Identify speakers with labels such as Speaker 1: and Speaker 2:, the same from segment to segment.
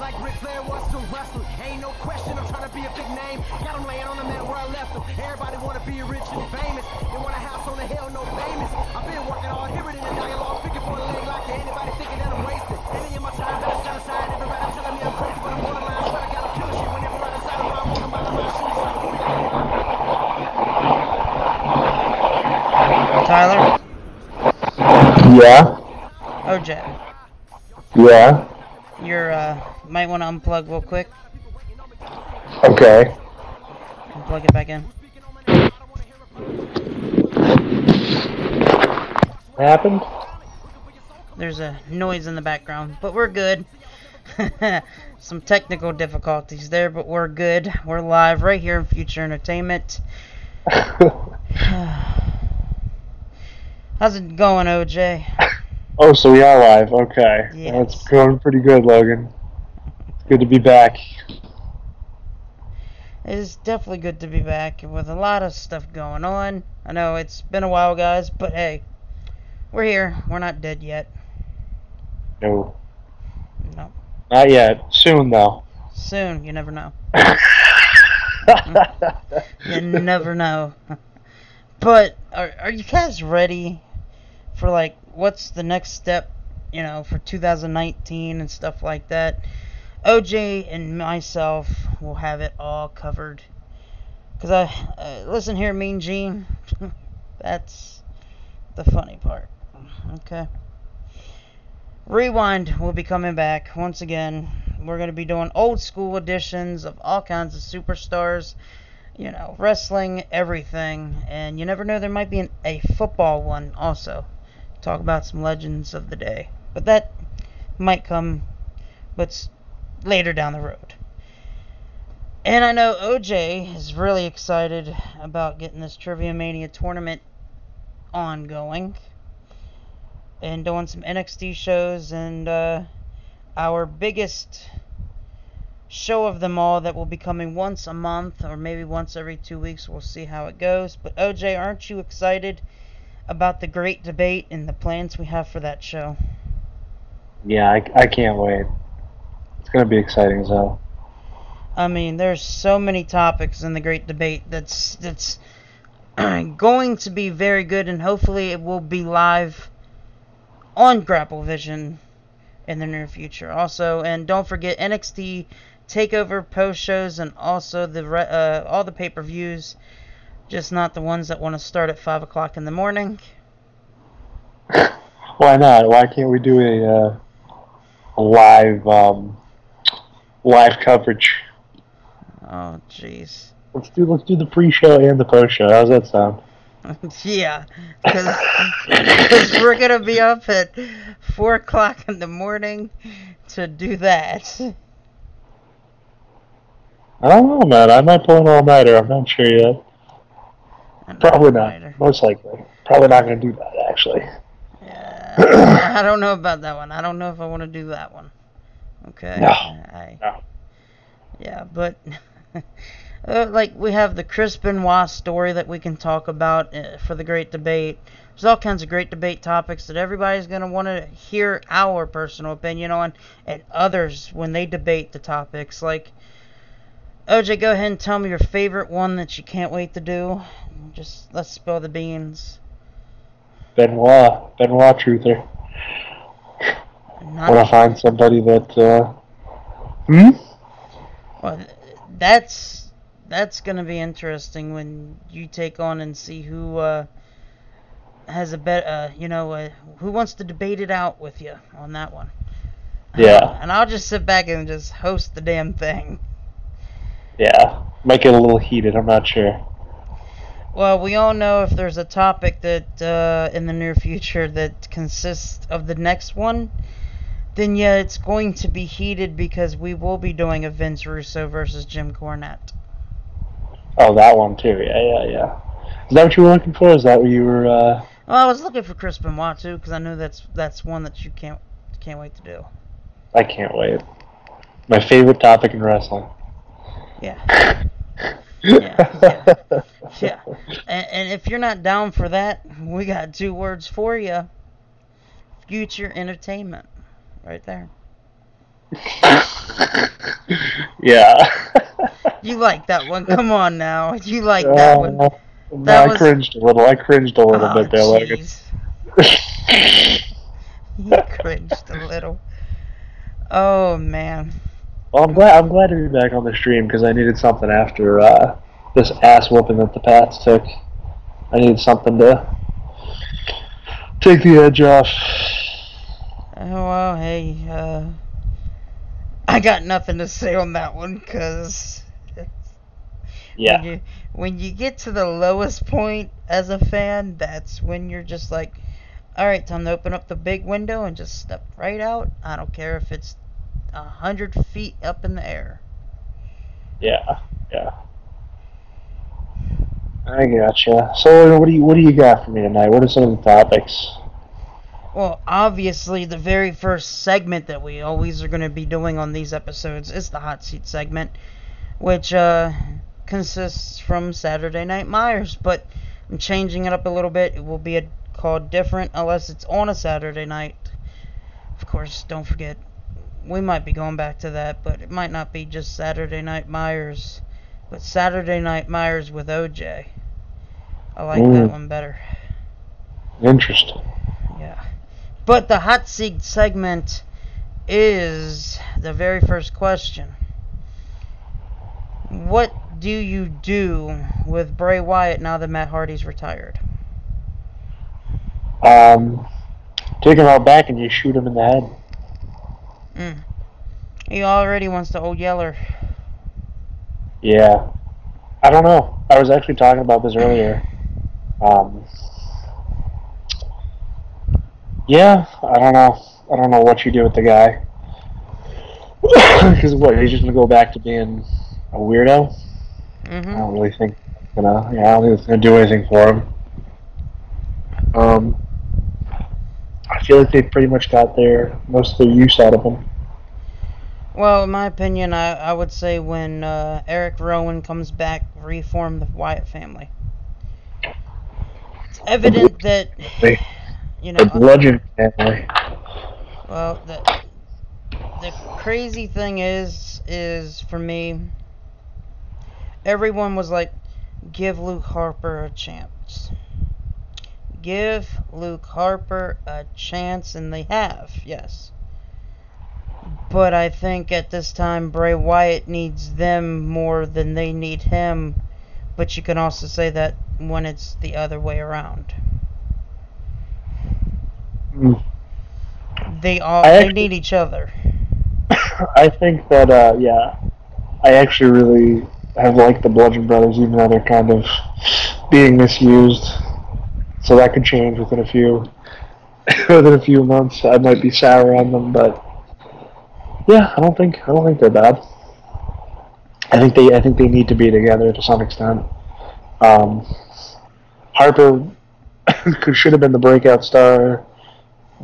Speaker 1: like Ric Flair was to wrestling. Ain't no question, I'm trying to be a big name. Got them laying on the mat where I left them. Everybody want to be rich and famous. They want a house on the hill, no famous. I've been working hard, hear it in the dialogue, picking for a leg like anybody thinking that I'm wasted. Any of my time, better set aside. Everybody telling me I'm crazy, but I'm borderline. But I got a killer shit whenever I decide I'm out. I'm out of my shoes.
Speaker 2: Tyler?
Speaker 3: Yeah?
Speaker 2: OJ.
Speaker 3: Yeah?
Speaker 2: You're, might want to unplug real quick.
Speaker 3: Okay.
Speaker 2: And plug it back in.
Speaker 3: What happened?
Speaker 2: There's a noise in the background, but we're good. Some technical difficulties there, but we're good. We're live right here in Future Entertainment. How's it going, OJ?
Speaker 3: Oh, so we are live. Okay.
Speaker 2: Yes.
Speaker 3: That's going pretty good, Logan. It's good to be back.
Speaker 2: It's definitely good to be back with a lot of stuff going on. I know it's been a while, guys, but hey, we're here. We're not dead yet.
Speaker 3: No.
Speaker 2: No.
Speaker 3: Not yet. Soon, though.
Speaker 2: Soon. You never know. You never know. But are you guys ready for, like, what's the next step, you know, for 2019 and stuff like that? OJ and myself will have it all covered. Because listen here, Mean Gene. That's the funny part. Okay. Rewind will be coming back once again. We're going to be doing old school editions of all kinds of superstars. You know, wrestling, everything. And you never know, there might be a football one also. Talk about some legends of the day. But that might come but later down the road. And I know OJ is really excited about getting this Trivia Mania tournament ongoing. And doing some NXT shows. And our biggest show of them all that will be coming once a month or maybe once every 2 weeks. We'll see how it goes. But OJ, aren't you excited about the great debate and the plans we have for that show?
Speaker 3: Yeah, I can't wait. It's going to be exciting as hell.
Speaker 2: I mean, there's so many topics in the great debate that's going to be very good, and hopefully it will be live on Grapplevision in the near future. Also, and don't forget NXT Takeover post shows and also the all the pay-per-views, just not the ones that want to start at 5 o'clock in the morning.
Speaker 3: Why not? Why can't we do a live coverage?
Speaker 2: Oh, jeez.
Speaker 3: Let's do the pre-show and the post-show. How's that sound?
Speaker 2: Yeah, because we're gonna be up at 4 o'clock in the morning to do that.
Speaker 3: I don't know, man. I might pull an all-nighter. I'm not sure yet. Probably not. Most likely. Probably not going to do that, actually.
Speaker 2: Yeah, I don't know about that one. I don't know if I want to do that one. Okay.
Speaker 3: No.
Speaker 2: Yeah, but like we have the Chris Benoit story that we can talk about for the great debate. There's all kinds of great debate topics that everybody's going to want to hear our personal opinion on, and others when they debate the topics. Like, OJ, go ahead and tell me your favorite one that you can't wait to do. Just let's spill the beans.
Speaker 3: Benoit truther. I want to find somebody that.
Speaker 2: Well, that's gonna be interesting when you take on and see who has a bet. Who wants to debate it out with you on that one.
Speaker 3: Yeah.
Speaker 2: And I'll just sit back and just host the damn thing.
Speaker 3: Yeah, might get a little heated. I'm not sure.
Speaker 2: Well, we all know if there's a topic that in the near future that consists of the next one, then yeah, it's going to be heated because we will be doing a Vince Russo versus Jim Cornette.
Speaker 3: Oh, that one too. Yeah. Is that what you were looking for? Is that what you were?
Speaker 2: Well, I was looking for Chris Benoit too because I know that's one that you can't wait to do.
Speaker 3: I can't wait. My favorite topic in wrestling.
Speaker 2: Yeah. Yeah. And if you're not down for that, we got 2 words for you. Future Entertainment. Right there.
Speaker 3: Yeah.
Speaker 2: You like that one? Come on now. You like that one?
Speaker 3: No,
Speaker 2: That
Speaker 3: I
Speaker 2: was.
Speaker 3: cringed a little. I cringed a little
Speaker 2: Oh,
Speaker 3: bit there, Logan.
Speaker 2: jeez. You cringed a little. Oh man.
Speaker 3: Well, I'm glad to be back on the stream because I needed something after this ass whooping that the Pats took. I needed something to take the edge off.
Speaker 2: Oh well, hey. I got nothing to say on that one because
Speaker 3: Yeah.
Speaker 2: when you get to the lowest point as a fan, that's when you're just like, all right, time to open up the big window and just step right out. I don't care if it's 100 feet up in the air.
Speaker 3: Yeah. Yeah. I gotcha. So, what do you got for me tonight? What are some of the topics?
Speaker 2: Well, obviously, the very first segment that we always are going to be doing on these episodes is the hot seat segment, which consists from Saturday Night Myers, but I'm changing it up a little bit. It will be called different unless it's on a Saturday night. Of course, don't forget, we might be going back to that, but it might not be just Saturday Night Myers, but Saturday Night Myers with OJ. I like that one better.
Speaker 3: Interesting.
Speaker 2: Yeah. But the hot seat segment is the very first question. What do you do with Bray Wyatt now that Matt Hardy's retired?
Speaker 3: Take him out back and you shoot him in the head.
Speaker 2: He already wants the old Yeller.
Speaker 3: Yeah. I don't know. I was actually talking about this earlier. Yeah, I don't know. I don't know what you do with the guy. Because what, he's just gonna go back to being a weirdo? I don't really think I don't think it's gonna do anything for him. I feel like they pretty much got most of their use out of him.
Speaker 2: Well, in my opinion, I would say when Eric Rowan comes back, reform the Wyatt family. It's evident that,
Speaker 3: the Bludgeon family.
Speaker 2: Well, the crazy thing is for me, everyone was like, give Luke Harper a chance. Give Luke Harper a chance, and they have, yes. But I think at this time, Bray Wyatt needs them more than they need him. But you can also say that when it's the other way around. They need each other.
Speaker 3: I think that, I actually really have liked the Bludgeon Brothers, even though they're kind of being misused. So that could change within a few months. I might be sour on them, but yeah, I don't think they're bad. I think they need to be together to some extent. Harper should have been the breakout star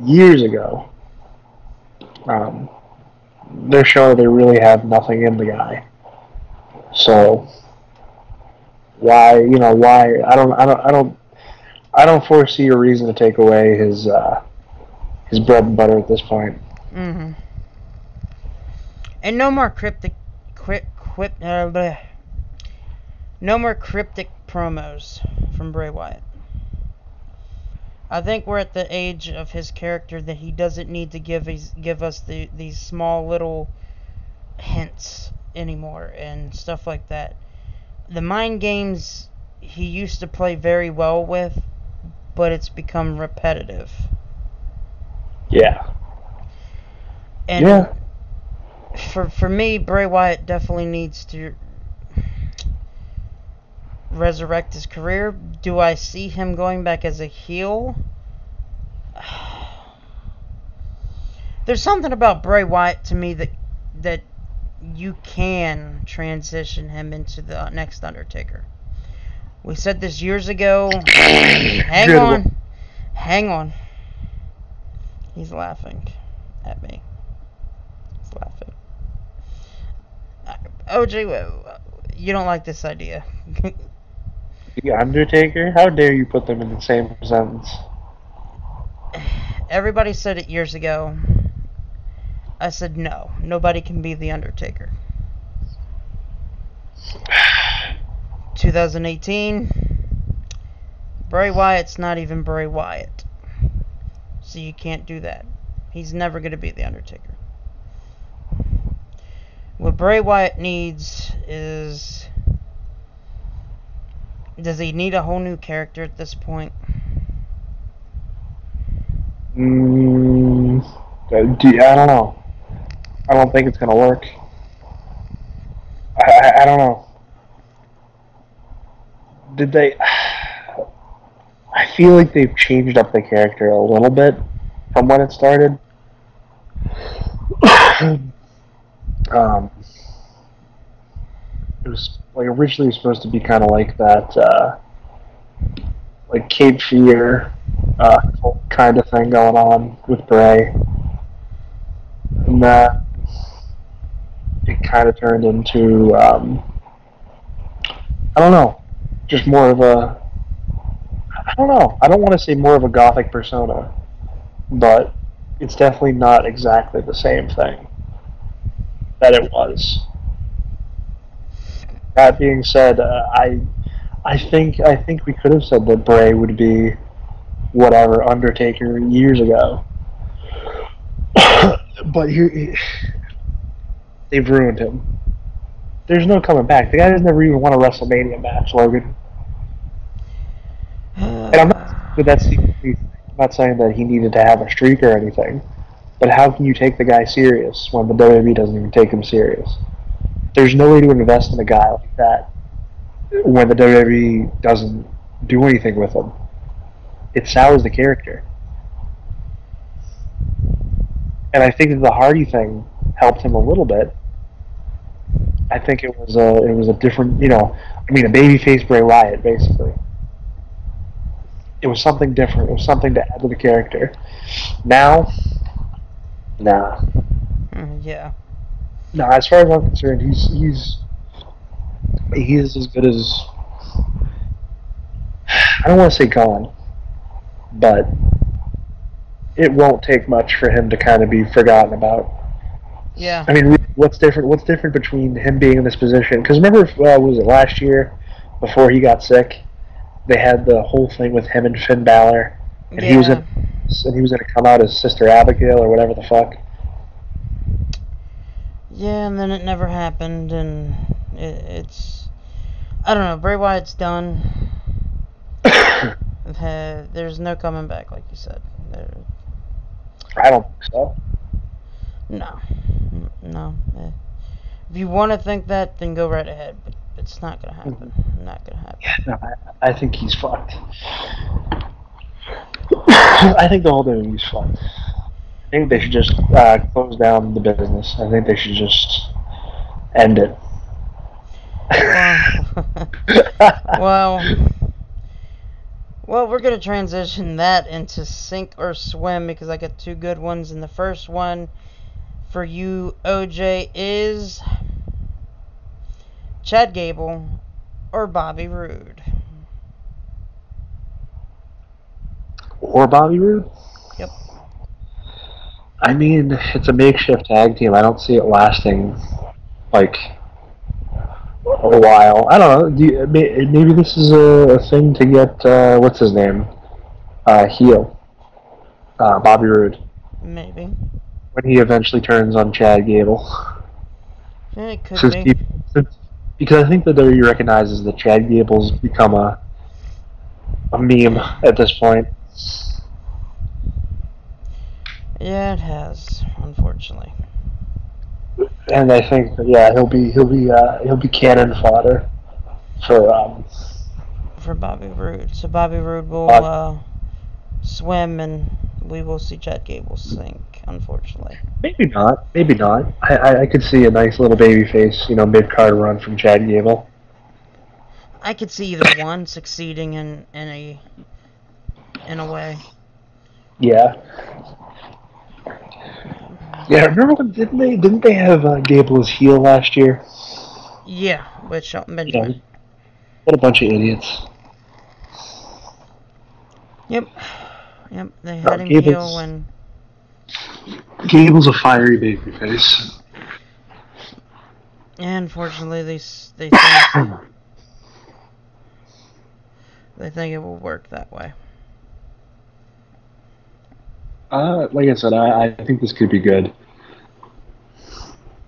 Speaker 3: years ago. They're showing that they really have nothing in the guy. So why I don't foresee a reason to take away his bread and butter at this point.
Speaker 2: And no more cryptic promos from Bray Wyatt. I think we're at the age of his character that he doesn't need to give us these small little hints anymore and stuff like that. The mind games he used to play very well with, but it's become repetitive.
Speaker 3: Yeah.
Speaker 2: And for me, Bray Wyatt definitely needs to resurrect his career. Do I see him going back as a heel? There's something about Bray Wyatt to me that you can transition him into the next Undertaker. We said this years ago. Hang on. He's laughing at me. He's laughing. OJ, you don't like this idea.
Speaker 3: The Undertaker? How dare you put them in the same sentence?
Speaker 2: Everybody said it years ago. I said no. Nobody can be The Undertaker. 2018, Bray Wyatt's not even Bray Wyatt. So you can't do that. He's never going to be The Undertaker. What Bray Wyatt needs is... Does he need a whole new character at this point?
Speaker 3: I don't know. I don't think it's going to work. I don't know. Did they... I feel like they've changed up the character a little bit from when it started. It was like originally supposed to be kind of like that, like Cape Fear kind of thing going on with Bray, and it kind of turned into I don't know, just more of a, I don't know. I don't want to say more of a gothic persona, but it's definitely not exactly the same thing that it was. That being said, I think we could have said that Bray would be whatever Undertaker years ago, but they've ruined him. There's no coming back. The guy has never even won a WrestleMania match, Logan. And I'm not saying that he needed to have a streak or anything, but how can you take the guy serious when the WWE doesn't even take him serious? There's no way to invest in a guy like that when the WWE doesn't do anything with him. It sours the character. And I think that the Hardy thing helped him a little bit. I think it was a different, a babyface Bray Wyatt, basically. It was something different. It was something to add to the character. Now, nah.
Speaker 2: Yeah.
Speaker 3: No, as far as I'm concerned, he is as good as, I don't want to say gone, but it won't take much for him to kind of be forgotten about.
Speaker 2: Yeah.
Speaker 3: I mean, what's different? What's different between him being in this position? Because remember, was it last year before he got sick? They had the whole thing with him and Finn Balor, and he was going to come out as Sister Abigail or whatever the fuck.
Speaker 2: Yeah, and then it never happened, and it's... I don't know, Bray Wyatt's done. There's no coming back, like you said.
Speaker 3: I don't think so.
Speaker 2: No. If you want to think that, then go right ahead, but it's not going to happen. Not going to happen.
Speaker 3: Yeah, no, I think he's fucked. I think the whole WWE's fucked. I think they should just close down the business. I think they should just end it.
Speaker 2: Well, we're going to transition that into sink or swim because I got two good ones. And the first one for you, OJ, is Chad Gable or Bobby Roode.
Speaker 3: Or Bobby Roode?
Speaker 2: Yep.
Speaker 3: I mean, it's a makeshift tag team. I don't see it lasting, like, a while. I don't know. Maybe this is a thing to get, what's his name? Heel. Bobby Roode.
Speaker 2: Maybe.
Speaker 3: When he eventually turns on Chad Gable.
Speaker 2: Yeah, it could be.
Speaker 3: Because I think that WWE recognizes that Chad Gable's become a meme at this point.
Speaker 2: Yeah, it has, unfortunately.
Speaker 3: And I think that, yeah, he'll be cannon fodder
Speaker 2: for Bobby Roode. So Bobby Roode will swim, and we will see Chad Gable sink. Unfortunately.
Speaker 3: Maybe not. I could see a nice little babyface, mid-card run from Chad Gable.
Speaker 2: I could see either one succeeding in a way.
Speaker 3: Yeah. Yeah, remember when didn't they have Gable as heel last year?
Speaker 2: Yeah, with Shelton Benjamin.
Speaker 3: What a bunch of idiots.
Speaker 2: Yep, they had him heel when...
Speaker 3: Gable's a fiery babyface.
Speaker 2: And unfortunately, they think it will work that way.
Speaker 3: Like I said, I think this could be good.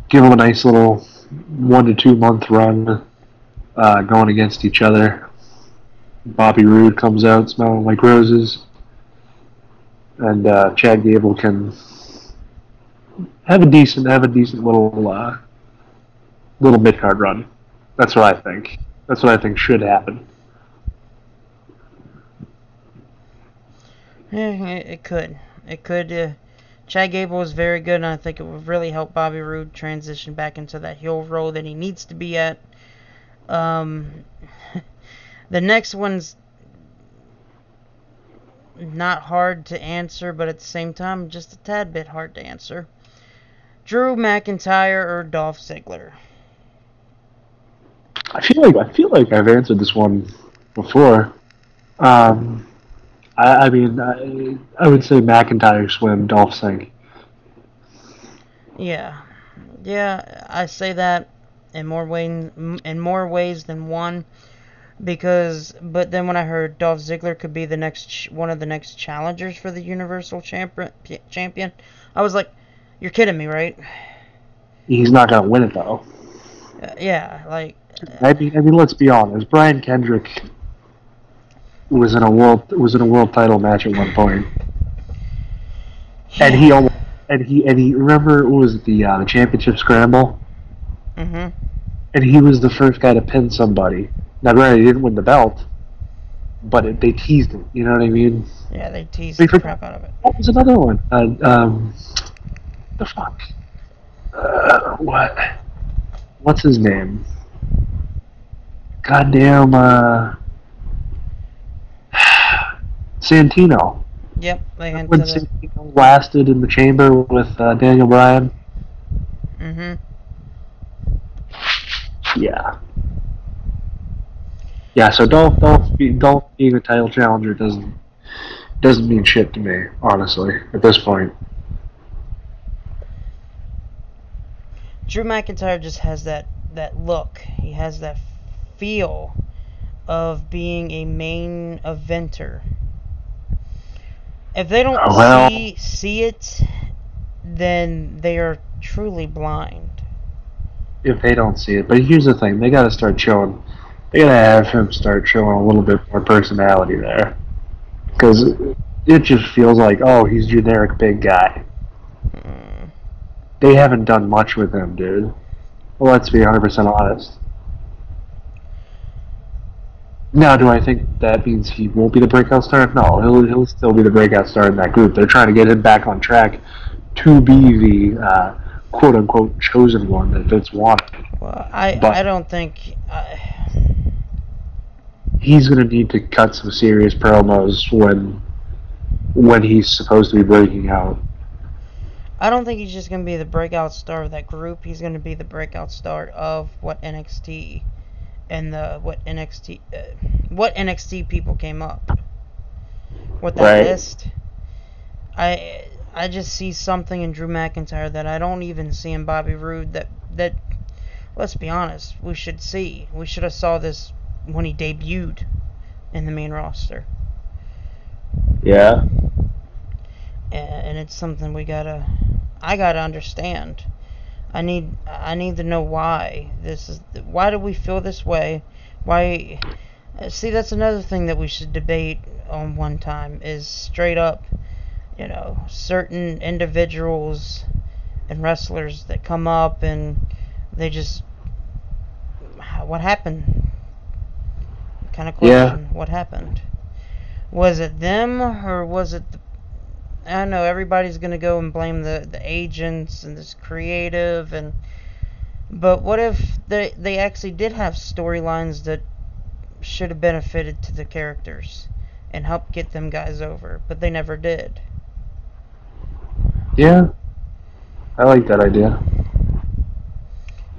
Speaker 3: Give them a nice little 1 to 2 month run going against each other. Bobby Roode comes out smelling like roses, and Chad Gable can have a decent little mid card run. That's what I think. That's what I think should happen.
Speaker 2: Yeah, it could. It could. Chad Gable is very good, and I think it would really help Bobby Roode transition back into that heel role that he needs to be at. The next one's not hard to answer, but at the same time, just a tad bit hard to answer. Drew McIntyre or Dolph Ziggler?
Speaker 3: I feel like I've answered this one before. I mean, I would say McIntyre swim, Dolph sink.
Speaker 2: Yeah, I say that in more ways than one. But then when I heard Dolph Ziggler could be one of the next challengers for the Universal Champion, I was like, "You're kidding me, right?"
Speaker 3: He's not gonna win it though.
Speaker 2: Yeah, like.
Speaker 3: I mean, let's be honest. Brian Kendrick was in a world title match at one point, and he almost and he remember what was it, the championship scramble?
Speaker 2: Mhm.
Speaker 3: And he was the first guy to pin somebody. Now, granted, he didn't win the belt, but they teased it. You know what I mean?
Speaker 2: Yeah, they teased the crap out of it.
Speaker 3: What was another one? The fuck? What? What's his name? Goddamn, Santino.
Speaker 2: Yep, they hinted
Speaker 3: When Santino lasted in the chamber with Daniel Bryan.
Speaker 2: Mhm.
Speaker 3: Yeah. Yeah, so Dolph being a title challenger doesn't mean shit to me, honestly, at this point.
Speaker 2: Drew McIntyre just has that look. He has that feel of being a main eventer. If they don't see it, then they are truly blind.
Speaker 3: If they don't see it, but here's the thing: they got to start showing. They got to have him start showing a little bit more personality there, because it just feels like, oh, he's generic big guy. They haven't done much with him, dude. Well, let's be 100% honest. Now, do I think that means he won't be the breakout star? No, he'll still be the breakout star in that group. They're trying to get him back on track to be the quote-unquote chosen one that Vince wanted.
Speaker 2: Well, I don't think...
Speaker 3: He's going to need to cut some serious promos when he's supposed to be breaking out.
Speaker 2: I don't think he's just going to be the breakout star of that group. He's going to be the breakout star of what NXT and what NXT people came up with that list. I just see something in Drew McIntyre that I don't even see in Bobby Roode that let's be honest, we should see. We should have saw this when he debuted in the main roster.
Speaker 3: Yeah.
Speaker 2: And it's something I gotta understand. I need to know why why do we feel this way? Why? See, that's another thing that we should debate on one time, is straight up, certain individuals and wrestlers that come up and they just, what happened? Kind of question. Yeah. What happened? Was it them, or was it I don't know, everybody's going to go and blame the agents and this creative, but what if they actually did have storylines that should have benefited to the characters and helped get them guys over, but they never did?
Speaker 3: Yeah, I like that idea.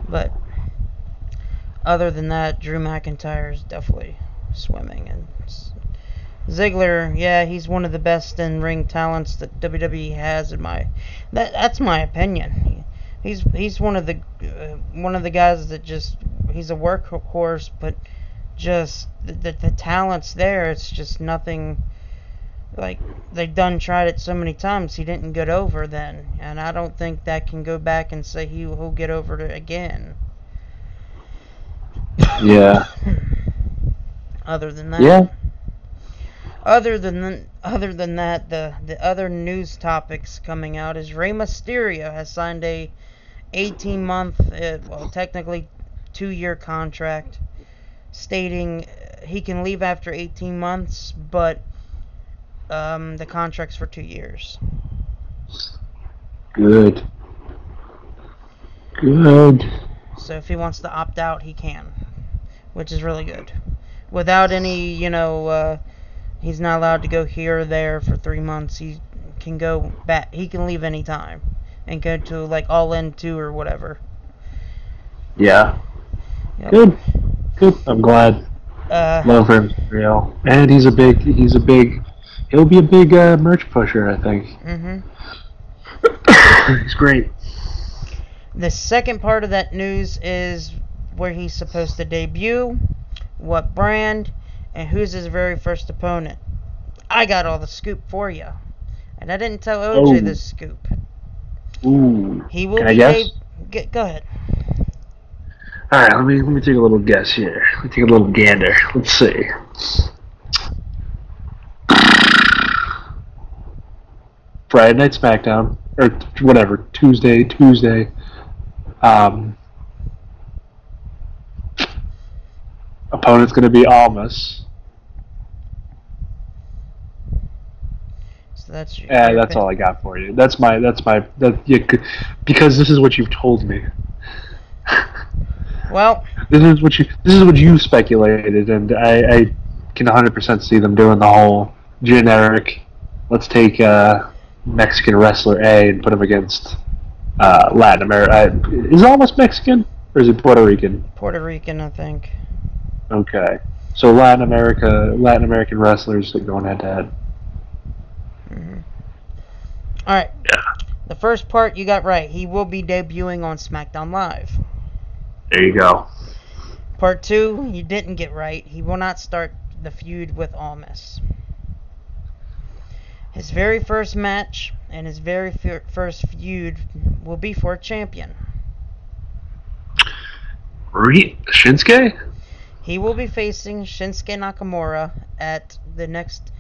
Speaker 2: But other than that, Drew McIntyre is definitely swimming, and Ziggler, yeah, he's one of the best in-ring talents that WWE has. That's my opinion. He's one of the guys that just he's a workhorse, but just the talent's there. It's just nothing. Like they've tried it so many times, he didn't get over then, and I don't think that can go back and say he'll get over it again.
Speaker 3: Yeah.
Speaker 2: Other than that.
Speaker 3: Yeah.
Speaker 2: Other than that, the other news topics coming out is Rey Mysterio has signed a 18-month, well, technically 2-year contract, stating he can leave after 18 months, but the contract's for 2 years.
Speaker 3: Good. Good.
Speaker 2: So if he wants to opt out, he can, which is really good. Without any, he's not allowed to go here or there for 3 months. He can go back. He can leave anytime and go to like All In 2 or whatever.
Speaker 3: Yeah.
Speaker 2: Yep.
Speaker 3: Good. I'm glad. Love him, real. And he'll be a big merch pusher, I think.
Speaker 2: Mhm.
Speaker 3: He's great.
Speaker 2: The second part of that news is where he's supposed to debut, what brand, and who's his very first opponent. I got all the scoop for you, and I didn't tell OJ this scoop.
Speaker 3: Ooh.
Speaker 2: He will
Speaker 3: Can
Speaker 2: be
Speaker 3: I guess?
Speaker 2: Go ahead.
Speaker 3: All right, let me take a little guess here. Let me take a little gander. Let's see. Friday Night SmackDown, or whatever, Tuesday. Opponent's going to be Almas.
Speaker 2: So that's your
Speaker 3: that's all I got for you. Because this is what you've told me.
Speaker 2: Well,
Speaker 3: this is what you speculated, and I can 100% see them doing the whole generic. Let's take Mexican wrestler A and put him against Latin America. Is Almas Mexican or is it Puerto Rican?
Speaker 2: Puerto Rican, I think.
Speaker 3: Okay, so Latin American wrestlers going head to head.
Speaker 2: Mm-hmm. All right.
Speaker 3: Yeah.
Speaker 2: The first part you got right. He will be debuting on SmackDown Live.
Speaker 3: There you go.
Speaker 2: Part 2, you didn't get right. He will not start the feud with Almas. His very first match and his very first feud will be for a champion.
Speaker 3: Shinsuke?
Speaker 2: He will be facing Shinsuke Nakamura at the next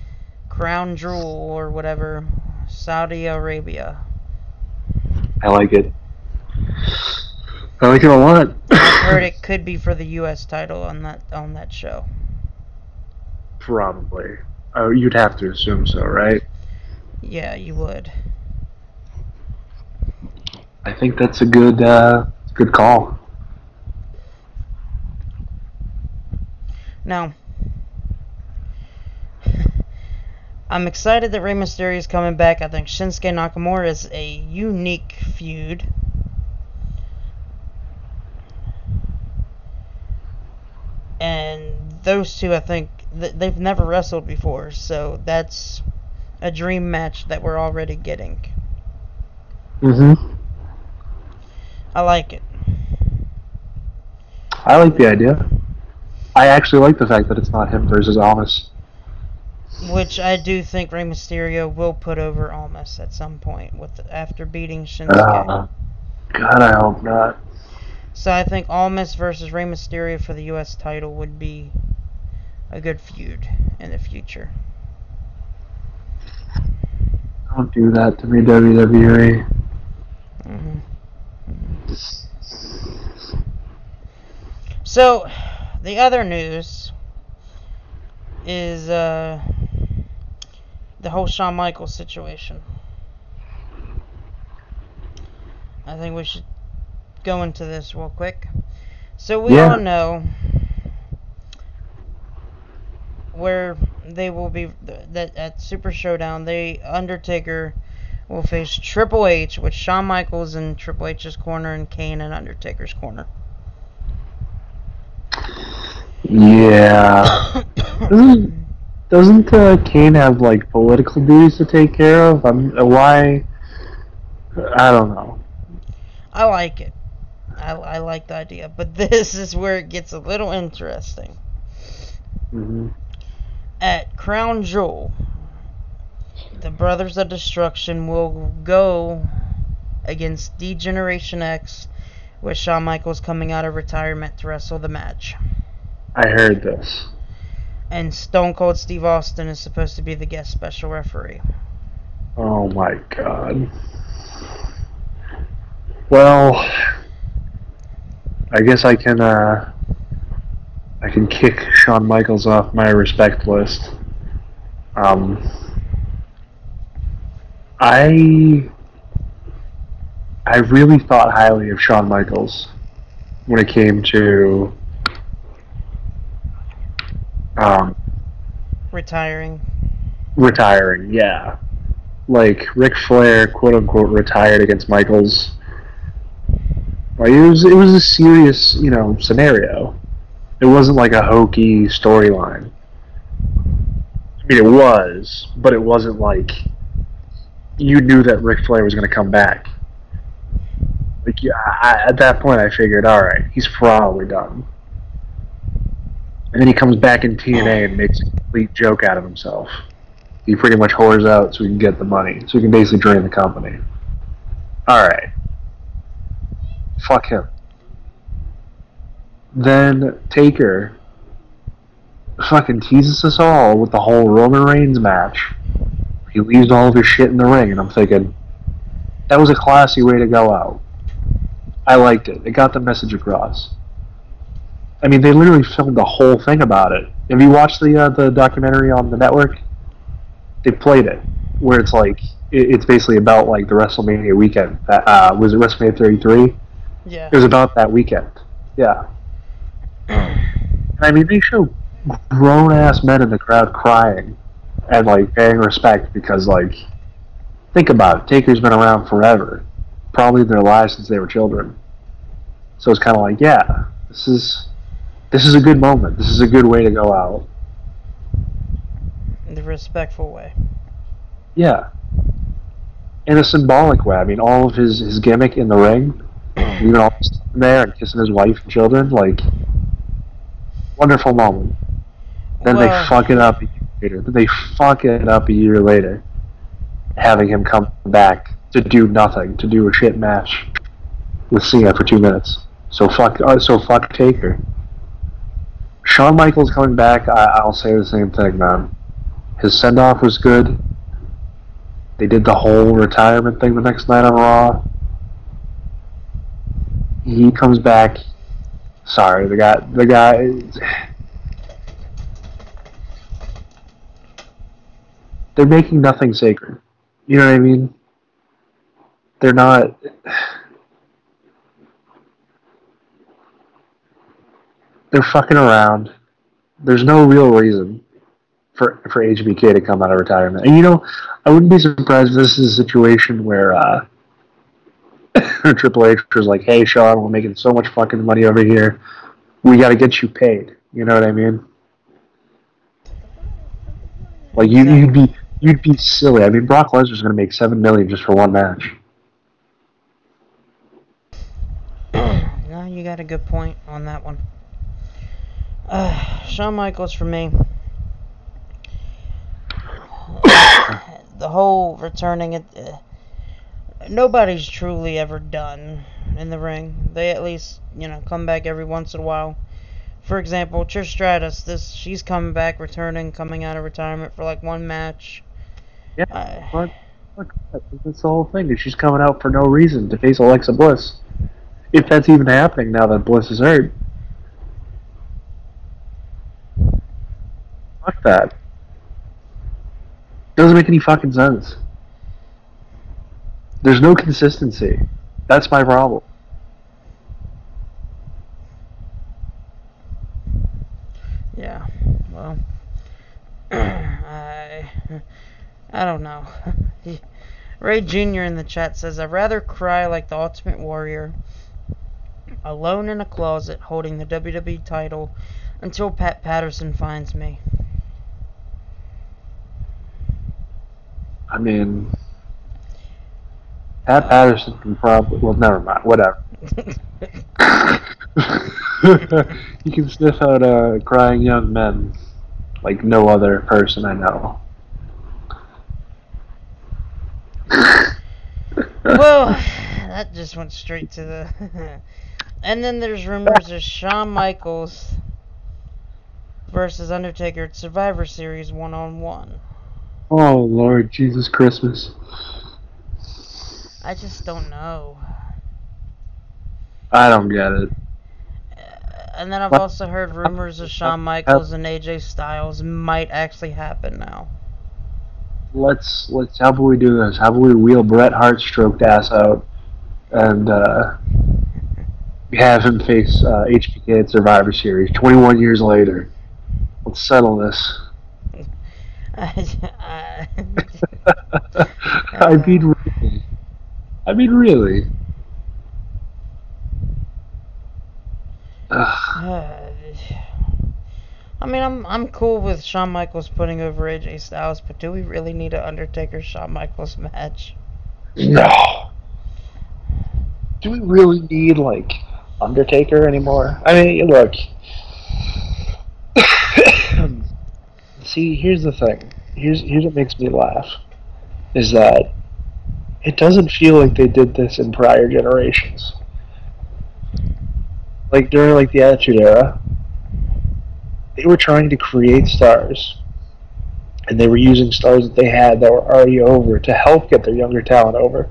Speaker 2: Crown Jewel or whatever, Saudi Arabia.
Speaker 3: I like it. I like it a lot.
Speaker 2: I've heard it could be for the U.S. title on that show.
Speaker 3: Probably. Oh, you'd have to assume so, right?
Speaker 2: Yeah, you would.
Speaker 3: I think that's a good call.
Speaker 2: Now, I'm excited that Rey Mysterio is coming back. I think Shinsuke Nakamura is a unique feud. And those two, I think, they've never wrestled before, so that's a dream match that we're already getting.
Speaker 3: Mm-hmm.
Speaker 2: I like it.
Speaker 3: I like the idea. I actually like the fact that it's not him versus Almas.
Speaker 2: Which I do think Rey Mysterio will put over Almas at some point after beating Shinsuke.
Speaker 3: God, I hope not.
Speaker 2: So I think Almas versus Rey Mysterio for the U.S. title would be a good feud in the future.
Speaker 3: Don't do that to me, WWE.
Speaker 2: Mm-hmm. So, the other news is the whole Shawn Michaels situation. I think we should go into this real quick. So we all know where they will be that at Super Showdown. Undertaker will face Triple H with Shawn Michaels in Triple H's corner and Kane in Undertaker's corner.
Speaker 3: Yeah. Doesn't Kane have like political duties to take care of? Why? I don't know.
Speaker 2: I like it. I like the idea, but this is where it gets a little interesting.
Speaker 3: Mm-hmm.
Speaker 2: At Crown Jewel, the Brothers of Destruction will go against D-Generation X, with Shawn Michaels coming out of retirement to wrestle the match.
Speaker 3: I heard this.
Speaker 2: And Stone Cold Steve Austin is supposed to be the guest special referee.
Speaker 3: Oh my god. Well, I guess I can kick Shawn Michaels off my respect list. I really thought highly of Shawn Michaels when it came to
Speaker 2: Retiring.
Speaker 3: Yeah. Like Ric Flair, quote unquote, retired against Michaels. Like it was a serious, scenario. It wasn't like a hokey storyline. I mean, it was, but it wasn't like you knew that Ric Flair was going to come back. Like, yeah, at that point, I figured, all right, he's probably done. And then he comes back in TNA and makes a complete joke out of himself. He pretty much whores out so he can get the money, so he can basically drain the company. All right, fuck him. Then Taker fucking teases us all with the whole Roman Reigns match. He leaves all of his shit in the ring, and I'm thinking, that was a classy way to go out. I liked it. It got the message across. I mean, they literally filmed the whole thing about it. Have you watched the documentary on the network? They played it, where it's like, it's basically about like the WrestleMania weekend. Was it WrestleMania 33?
Speaker 2: Yeah.
Speaker 3: It was about that weekend. Yeah. I mean, they show grown-ass men in the crowd crying and, like, paying respect because, like, think about it. Taker's been around forever. Probably their lives since they were children. So it's kind of like, yeah, this is a good moment. This is a good way to go out.
Speaker 2: In the respectful way.
Speaker 3: Yeah. In a symbolic way. I mean, all of his gimmick in the ring, leaving all his stuff in there and kissing his wife and children, like, wonderful moment. Then they fuck it up a year later. Having him come back to do nothing, to do a shit match with Cena for 2 minutes. So fuck Taker. Shawn Michaels coming back, I'll say the same thing, man. His send-off was good. They did the whole retirement thing the next night on Raw. He comes back. Sorry, the guy. They're making nothing sacred. You know what I mean? They're not. They're fucking around. There's no real reason for HBK to come out of retirement. And I wouldn't be surprised if this is a situation where Triple H was like, "Hey, Shawn, we're making so much fucking money over here. We got to get you paid." You know what I mean? Like you'd be silly. I mean, Brock Lesnar's going to make $7 million just for one match.
Speaker 2: No, you got a good point on that one. Shawn Michaels for me. The whole returning it. Nobody's truly ever done in the ring. They at least, come back every once in a while. For example, Trish Stratus, she's coming back, coming out of retirement for like one match.
Speaker 3: Yeah, that's the whole thing. She's coming out for no reason to face Alexa Bliss. If that's even happening now that Bliss is hurt. Fuck that. Doesn't make any fucking sense. There's no consistency. That's my problem.
Speaker 2: Yeah, well, I don't know. Ray Jr. in the chat says, I'd rather cry like the Ultimate Warrior, alone in a closet holding the WWE title until Pat Patterson finds me.
Speaker 3: I mean, Pat Patterson can probably. Well, never mind. Whatever. He can sniff out crying young men like no other person I know.
Speaker 2: Well, that just went straight to the. And then there's rumors of Shawn Michaels versus Undertaker at Survivor Series 1-on-1.
Speaker 3: Oh Lord Jesus Christmas!
Speaker 2: I just don't know.
Speaker 3: I don't get it.
Speaker 2: And then I've also heard rumors of Shawn Michaels and AJ Styles might actually happen now.
Speaker 3: Let's how about we do this? How about we wheel Bret Hart's stroked ass out and have him face HBK at Survivor Series 21 years later. Let's settle this. I mean, really.
Speaker 2: I mean, I'm cool with Shawn Michaels putting over AJ Styles, but do we really need an Undertaker-Shawn Michaels match?
Speaker 3: No. Do we really need, like, Undertaker anymore? I mean, look. See, here's the thing. Here's what makes me laugh. Is that it doesn't feel like they did this in prior generations. Like, during, like, the Attitude Era, they were trying to create stars. And they were using stars that they had that were already over to help get their younger talent over.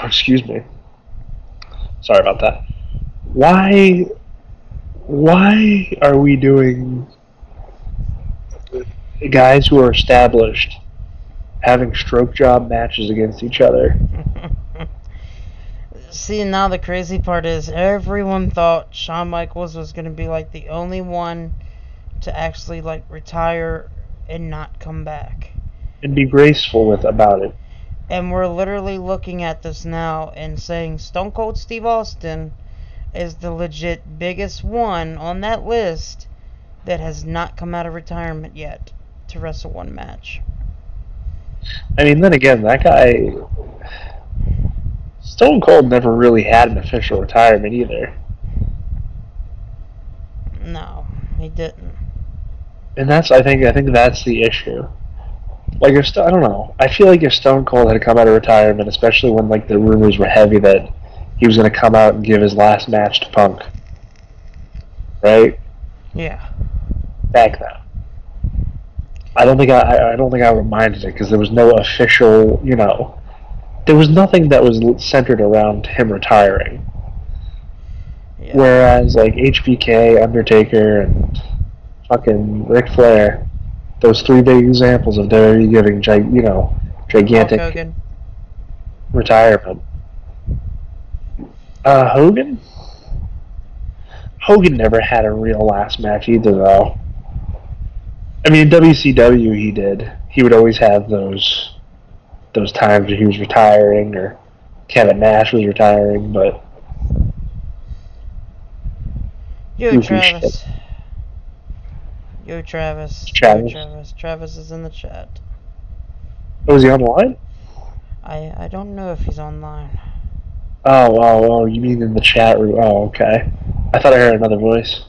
Speaker 3: Excuse me. Sorry about that. Why are we doing guys who are established having stroke job matches against each other?
Speaker 2: See, now the crazy part is everyone thought Shawn Michaels was going to be like the only one to actually like retire and not come back.
Speaker 3: And be graceful about it.
Speaker 2: And we're literally looking at this now and saying Stone Cold Steve Austin is the legit biggest one on that list that has not come out of retirement yet to wrestle one match.
Speaker 3: I mean, then again, that guy, Stone Cold never really had an official retirement either.
Speaker 2: No, he didn't.
Speaker 3: And I think that's the issue. Like, I don't know. I feel like if Stone Cold had come out of retirement, especially when like the rumors were heavy that he was going to come out and give his last match to Punk, right?
Speaker 2: Yeah.
Speaker 3: Back then, I don't think I would have minded it because there was no official, there was nothing that was centered around him retiring. Yeah. Whereas like HBK, Undertaker, and fucking Ric Flair, those three big examples of WWE giving gigantic retirement. Hogan never had a real last match either, though. I mean, in WCW he did. He would always have those times where he was retiring, or Kevin Nash was retiring, but...
Speaker 2: Yo, Travis. Yo, Travis. Travis is in the chat.
Speaker 3: Oh, is he online?
Speaker 2: I don't know if he's online.
Speaker 3: Oh, you mean in the chat room? Oh, okay. I thought I heard another voice.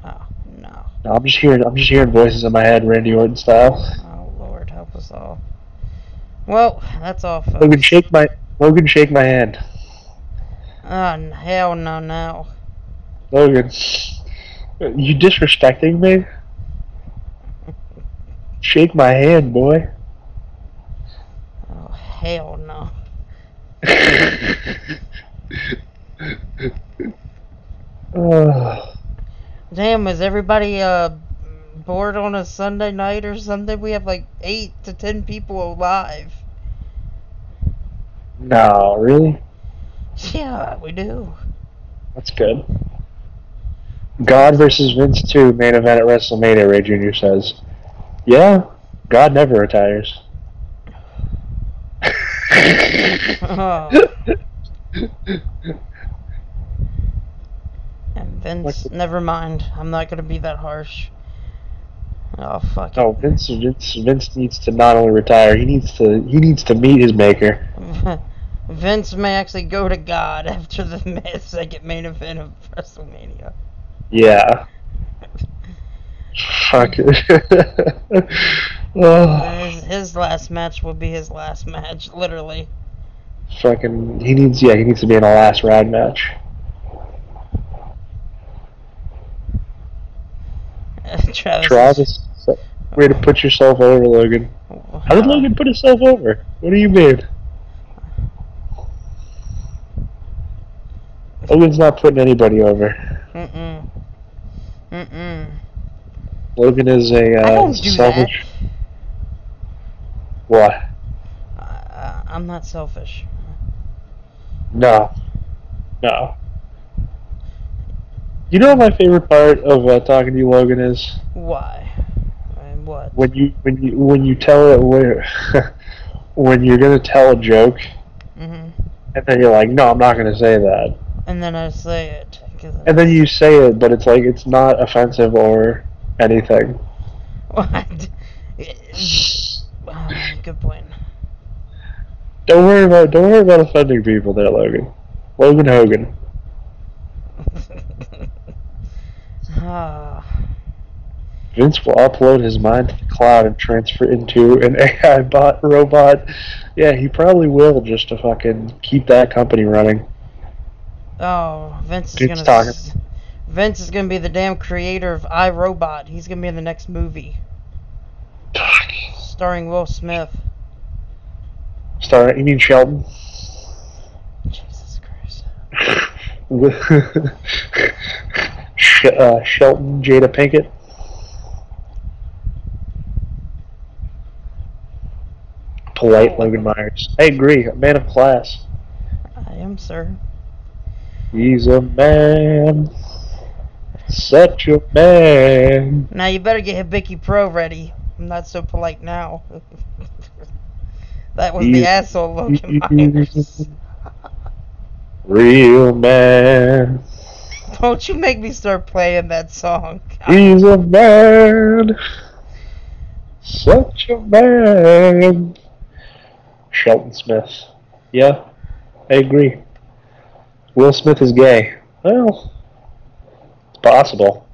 Speaker 2: Oh, no.
Speaker 3: No, I'm just hearing voices in my head, Randy Orton style.
Speaker 2: Oh, Lord, help us all. Well, that's all, folks.
Speaker 3: Logan, shake my hand.
Speaker 2: Oh, hell no, now.
Speaker 3: Logan, you disrespecting me? Shake my hand, boy.
Speaker 2: Oh, hell no. Damn, is everybody bored on a Sunday night or something? We have like 8 to 10 people alive.
Speaker 3: No, really?
Speaker 2: Yeah, we do.
Speaker 3: That's good. God versus Vince 2 main event at WrestleMania, Ray Jr. says. Yeah, God never retires.
Speaker 2: Oh. And Vince, never mind. I'm not going to be that harsh. Oh fuck
Speaker 3: No, Vince needs to not only retire, he needs to meet his maker.
Speaker 2: it. Vince may actually go to God after the second main event of WrestleMania.
Speaker 3: Yeah. Fuck it. Oh,
Speaker 2: His last match will be his last match, literally.
Speaker 3: fucking, he needs to be in a last ride match. Travis, way to put yourself over, Logan. How did Logan put himself over? What do you mean? Logan's not putting anybody over. Logan is a
Speaker 2: I don't do
Speaker 3: selfish.
Speaker 2: that.
Speaker 3: What?
Speaker 2: I'm not selfish.
Speaker 3: No. You know what my favorite part of talking to you, Logan, is?
Speaker 2: Why? And what?
Speaker 3: When you tell it when you're gonna tell a joke, and then you're like, no, I'm not gonna say that.
Speaker 2: And then I say it.
Speaker 3: And then you say it, but it's like it's not offensive or anything.
Speaker 2: What? Good point.
Speaker 3: Don't worry about offending people there, Logan. Logan Hogan. Vince will upload his mind to the cloud and transfer into an AI robot. Yeah, he probably will, just to fucking keep that company running.
Speaker 2: Oh, Vince is gonna be the damn creator of iRobot. He's gonna be in the next movie. Starring Will Smith.
Speaker 3: You mean Shelton?
Speaker 2: Jesus Christ.
Speaker 3: Shelton Jada Pinkett. Polite Logan Myers. I agree. A man of class.
Speaker 2: I am, sir.
Speaker 3: He's a man. Such a man.
Speaker 2: Now you better get Hibiki Pro ready. I'm not so polite now. That was the asshole Logan Myers.
Speaker 3: Real man.
Speaker 2: Don't you make me start playing that song.
Speaker 3: He's a man. Such a man. Shelton Smith. Yeah, I agree. Will Smith is gay. Well, it's possible.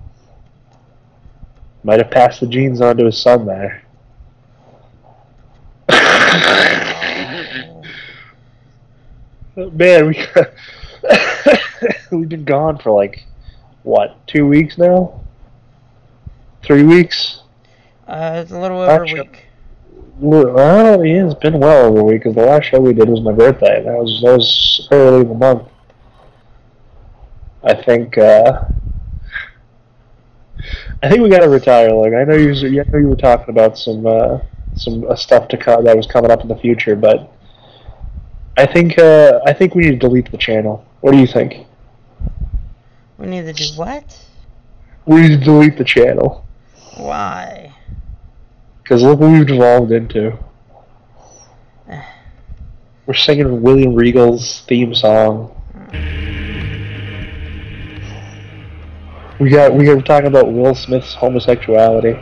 Speaker 3: Might have passed the genes on to his son there. Man, we've been gone for like, what, 2 weeks now? 3 weeks?
Speaker 2: It's a little over a week.
Speaker 3: Well, yeah, it's been well over a week, because the last show we did was my birthday. That was early in the month. I think we gotta retire, Logan. I know you were talking about some stuff to come that was coming up in the future, but I think we need to delete the channel. What do you think?
Speaker 2: We need to do what?
Speaker 3: We need to delete the channel.
Speaker 2: Why?
Speaker 3: Because look what we've devolved into. We're singing William Regal's theme song. We were talking about Will Smith's homosexuality.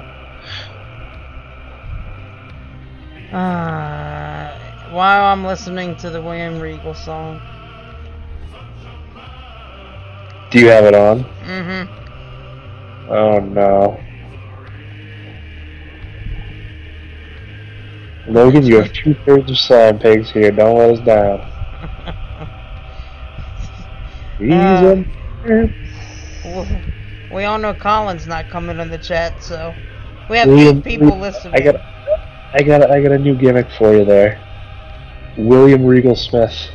Speaker 2: While I'm listening to the William Regal song.
Speaker 3: Do you have it on?
Speaker 2: Mm-hmm.
Speaker 3: Oh no. Logan, you have 2/3 of slime pigs here. Don't let us down.
Speaker 2: We all know Colin's not coming in the chat, so we have 8 people listening.
Speaker 3: I got a new gimmick for you there. William Regal Smith.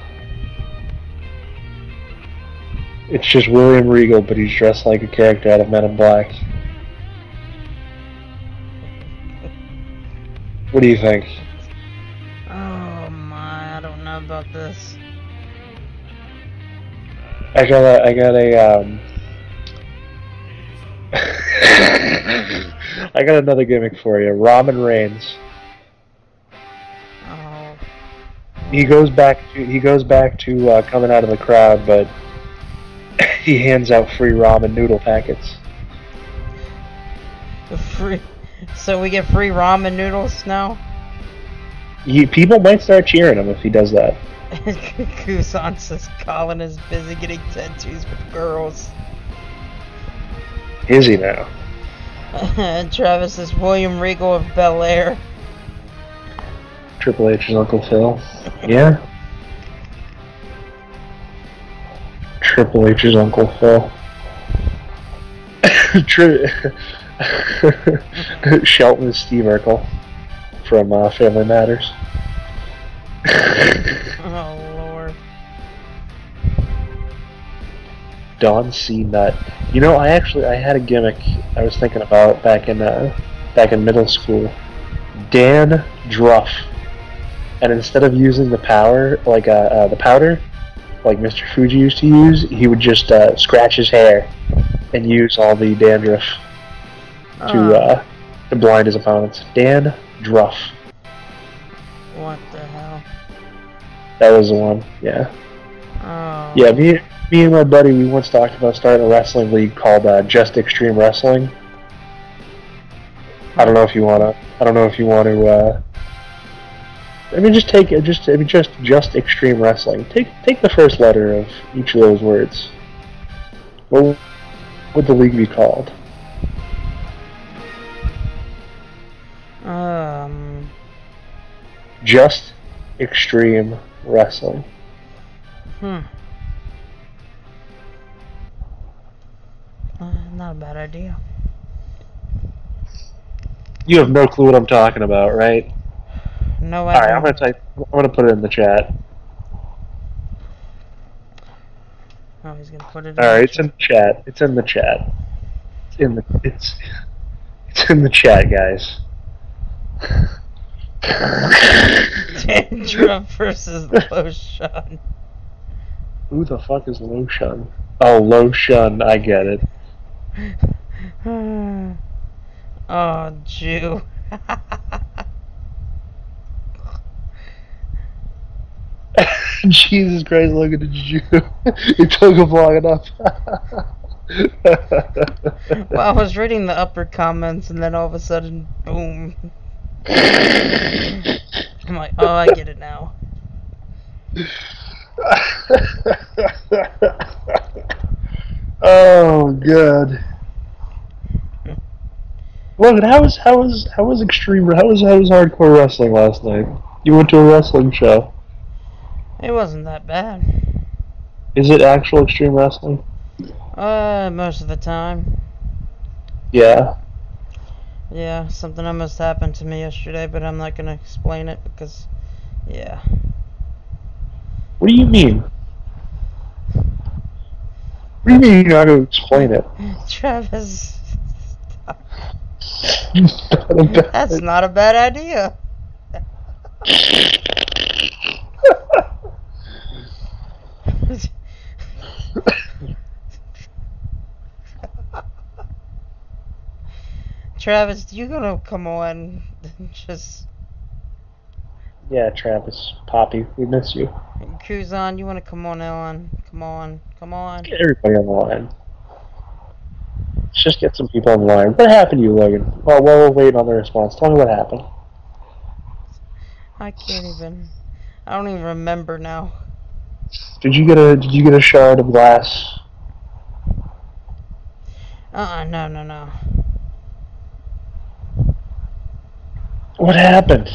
Speaker 3: It's just William Regal, but he's dressed like a character out of Men in Black. What do you think?
Speaker 2: Oh my, I don't know about this.
Speaker 3: I got another gimmick for you. Roman Reigns.
Speaker 2: Oh.
Speaker 3: He goes back to coming out of the crowd, but he hands out free ramen noodle packets.
Speaker 2: So we get free ramen noodles now?
Speaker 3: People might start cheering him if he does that.
Speaker 2: Kusan says Colin is busy getting tattoos with girls.
Speaker 3: Is he now?
Speaker 2: And Travis says William Regal of Bel Air.
Speaker 3: Triple H's Uncle Phil. Yeah. Triple H's Uncle Phil. Shelton is Steve Urkel from Family Matters.
Speaker 2: Oh Lord.
Speaker 3: Don C. Nut. You know, I had a gimmick I was thinking about back in middle school. Dan Druff. And instead of using the powder, the powder, like Mr. Fuji used to use, he would just scratch his hair and use all the dandruff to blind his opponents. Dan Druff.
Speaker 2: What the hell?
Speaker 3: That was the one, yeah.
Speaker 2: Oh.
Speaker 3: Yeah, me and my buddy, we once talked about starting a wrestling league called Just Extreme Wrestling. I don't know if you want to. Just Extreme Wrestling. Take the first letter of each of those words. What would the league be called? Just Extreme Wrestling.
Speaker 2: Not a bad idea.
Speaker 3: You have no clue what I'm talking about, right?
Speaker 2: No,
Speaker 3: Alright, I'm gonna put it in the chat.
Speaker 2: Oh, he's gonna put it in
Speaker 3: Alright, it's in the chat. It's in the chat. It's in the chat, guys.
Speaker 2: Dandruff versus Lotion.
Speaker 3: Who the fuck is Lotion? Oh, Lotion, I get it.
Speaker 2: Oh, Jew.
Speaker 3: Jesus Christ, Logan, did you? It took him long enough.
Speaker 2: Well, I was reading the upper comments and then all of a sudden, boom. I'm like, oh, I get it now.
Speaker 3: Oh, God. Logan, how was hardcore wrestling last night? You went to a wrestling show.
Speaker 2: It wasn't that bad.
Speaker 3: Is it actual extreme wrestling?
Speaker 2: Most of the time.
Speaker 3: Yeah.
Speaker 2: Yeah, something almost happened to me yesterday, but I'm not gonna explain it because, yeah.
Speaker 3: What do you mean? What do you mean you're not going to explain it?
Speaker 2: Travis, that's not a bad idea. Travis, you gonna come on and just...
Speaker 3: Yeah, Travis, Poppy, we miss you.
Speaker 2: Kuzan, you wanna come on, Ellen? Come on.
Speaker 3: Get everybody on the line. Let's just get some people on the line. What happened to you, Logan? While we're waiting on the response, tell me what happened.
Speaker 2: I don't even remember now.
Speaker 3: Did you get a shard of glass?
Speaker 2: No.
Speaker 3: What happened?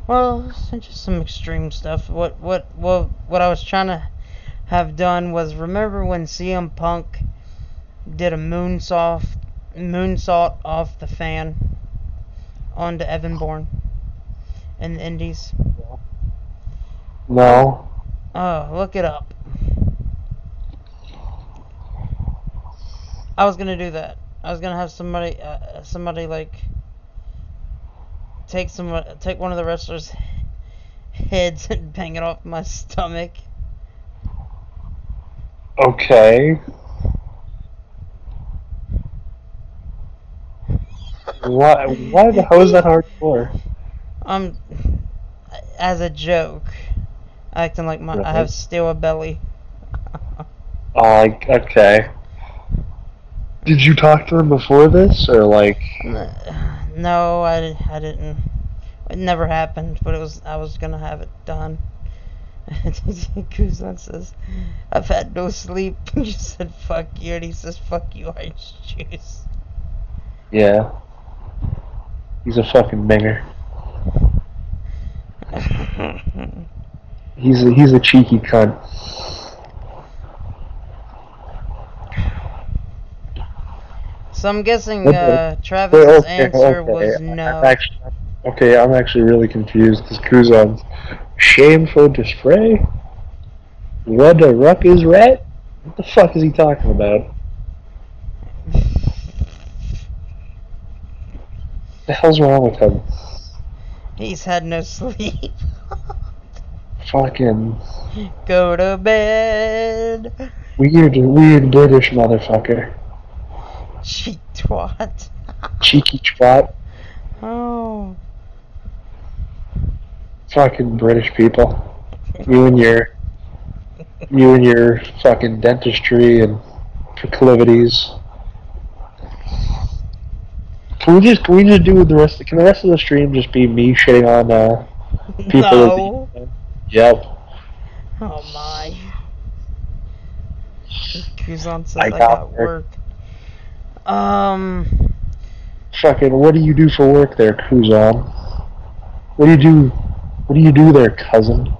Speaker 2: Well, just some extreme stuff. What I was trying to have done was, remember when CM Punk did a moonsault off the fan onto Evan Bourne in the Indies?
Speaker 3: No.
Speaker 2: Oh, look it up. I was gonna do that. I was gonna have somebody like take one of the wrestlers' heads and bang it off my stomach.
Speaker 3: Okay. Why the hell is that hardcore?
Speaker 2: As a joke, acting like I have still a belly.
Speaker 3: Oh, okay. Did you talk to him before this, or like?
Speaker 2: No, I didn't. It never happened, but I was gonna have it done. Kuzan says, I've had no sleep. You said fuck you, and he says fuck you, orange juice.
Speaker 3: Yeah. He's a fucking banger. He's a cheeky cunt.
Speaker 2: So I'm guessing
Speaker 3: Okay.
Speaker 2: Travis's answer was no.
Speaker 3: I'm actually really confused because Kuzan's shameful display. What the ruck is rat? What the fuck is he talking about? What the hell's wrong with him?
Speaker 2: He's had no sleep.
Speaker 3: Fucking
Speaker 2: Go to bed.
Speaker 3: weird British motherfucker.
Speaker 2: Cheap twat.
Speaker 3: Cheeky twat.
Speaker 2: Oh.
Speaker 3: Fucking British people. You and your fucking dentistry and proclivities. Can we just do the rest? Can the rest of the stream just be me shitting on people?
Speaker 2: No.
Speaker 3: Yep.
Speaker 2: Oh my. Kuzan says
Speaker 3: I
Speaker 2: I
Speaker 3: got
Speaker 2: got work.
Speaker 3: Fucking, what do you do for work there, Kuzan? What do you do? What do you do there, cousin?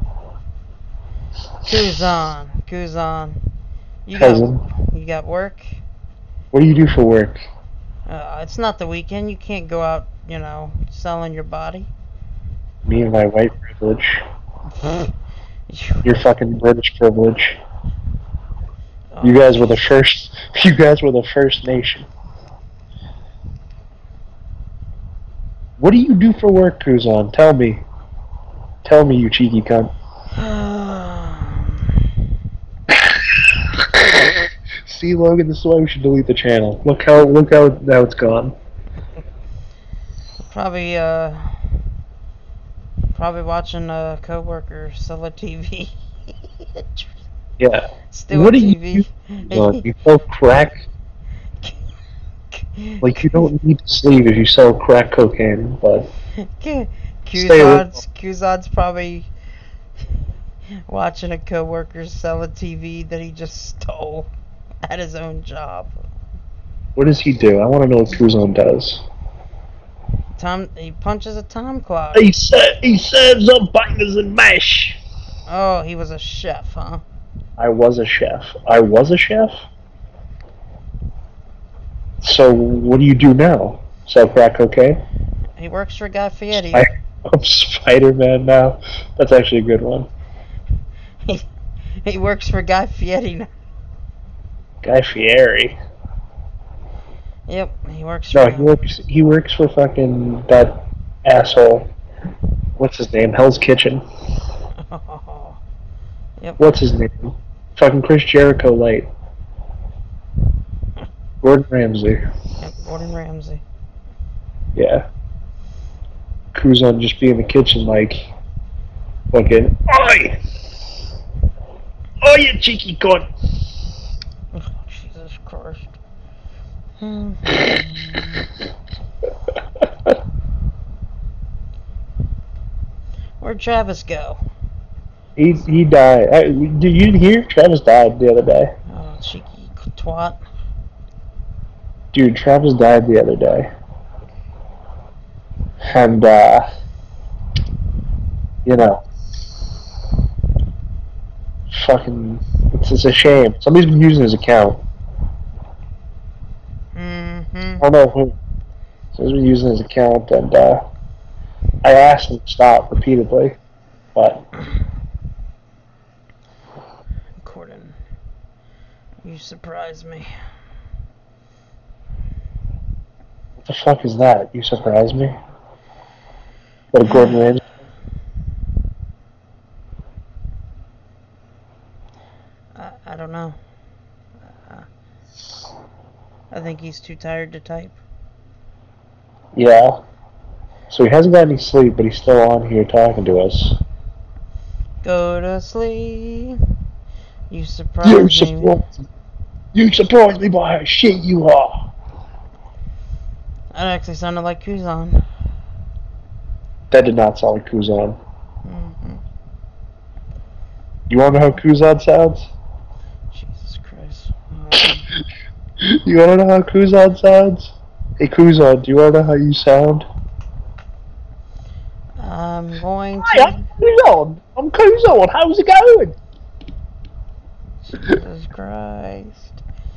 Speaker 2: Kuzan. You
Speaker 3: Cousin.
Speaker 2: got work?
Speaker 3: What do you do for work?
Speaker 2: It's not the weekend. You can't go out, selling your body.
Speaker 3: Me and my white privilege. Your fucking British privilege. You guys were the first. You guys were the first nation. What do you do for work, Kuzan? Tell me. Tell me, you cheeky cunt. See, Logan, this is why we should delete the channel. Look how it's gone.
Speaker 2: Probably watching a coworker sell a TV.
Speaker 3: Yeah.
Speaker 2: Still
Speaker 3: what
Speaker 2: a
Speaker 3: do
Speaker 2: TV.
Speaker 3: You do? You sell crack? Like, you don't need to sleep if you sell crack cocaine, but...
Speaker 2: Kuzan's probably watching a coworker sell a TV that he just stole at his own job.
Speaker 3: What does he do? I want to know what Kuzan does.
Speaker 2: He punches a time clock.
Speaker 3: He serves up bangers and mash.
Speaker 2: Oh, he was a chef, huh?
Speaker 3: I was a chef. So, what do you do now? Sell crack cocaine?
Speaker 2: He works for Guy Fieri.
Speaker 3: I'm Spider-Man now. That's actually a good one.
Speaker 2: He works for Guy Fieri now.
Speaker 3: Guy Fieri?
Speaker 2: Yep, he works for...
Speaker 3: No, he works for fucking that asshole. What's his name? Hell's Kitchen.
Speaker 2: Oh, yep.
Speaker 3: What's his name? Fucking Chris Jericho light. Gordon Ramsay.
Speaker 2: Yep, Gordon Ramsay.
Speaker 3: Yeah. Kuzan just be in the kitchen like, fucking, oi! Oh, you cheeky cunt!
Speaker 2: Oh, Jesus Christ. Where'd Travis go?
Speaker 3: He died. Did you hear? Travis died the other day.
Speaker 2: Oh, cheeky twat.
Speaker 3: Dude, Travis died the other day. And, fucking, it's a shame. Somebody's been using his account. I don't know who. Somebody's been using his account, and, I asked him to stop repeatedly, but...
Speaker 2: Gordon, you surprise me.
Speaker 3: What the fuck is that? You surprised me? What, Gordon Ramsay?
Speaker 2: I don't know. I think he's too tired to type.
Speaker 3: Yeah. So he hasn't got any sleep, but he's still on here talking to us.
Speaker 2: Go to sleep. You surprise me.
Speaker 3: You surprise me by how shit you are.
Speaker 2: That actually sounded like Kuzan.
Speaker 3: That did not sound like Kuzan.
Speaker 2: Mm-hmm.
Speaker 3: You want to know how Kuzan sounds?
Speaker 2: Jesus Christ.
Speaker 3: You want to know how Kuzan sounds? Hey Kuzan, do you want to know how you sound?
Speaker 2: I'm going
Speaker 3: Hi,
Speaker 2: to...
Speaker 3: I'm Kuzan. I'm Kuzan. How's it going?
Speaker 2: Jesus Christ.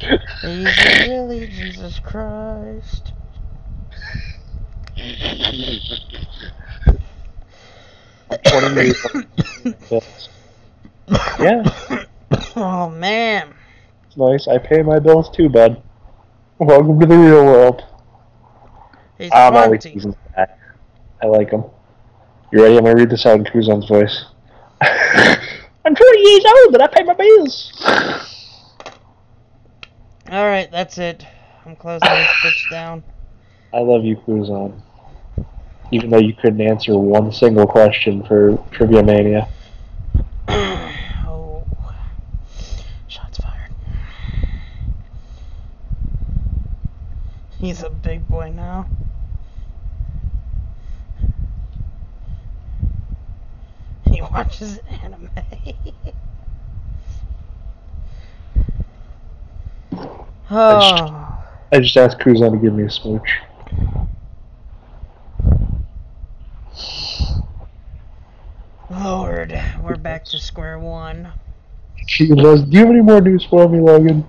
Speaker 2: Is it really Jesus Christ?
Speaker 3: I'm 20 years old. Yeah,
Speaker 2: Oh, man.
Speaker 3: it's nice. I pay my bills too, bud. Welcome to the real world.
Speaker 2: He's
Speaker 3: I'm always
Speaker 2: 20.
Speaker 3: teasing that. I like him. You ready? I'm going to read this out in Kuzan's voice. I'm 20 years old, but I pay my bills.
Speaker 2: Alright, that's it. I'm closing this bitch down.
Speaker 3: I love you, Kuzan. Even though you couldn't answer one single question for Trivia Mania.
Speaker 2: Oh. Shots fired. He's a big boy now. He watches anime. Oh.
Speaker 3: I just asked Kuzan to give me a smooch.
Speaker 2: Lord, we're back to square one.
Speaker 3: She goes, do you have any more news for me, Logan?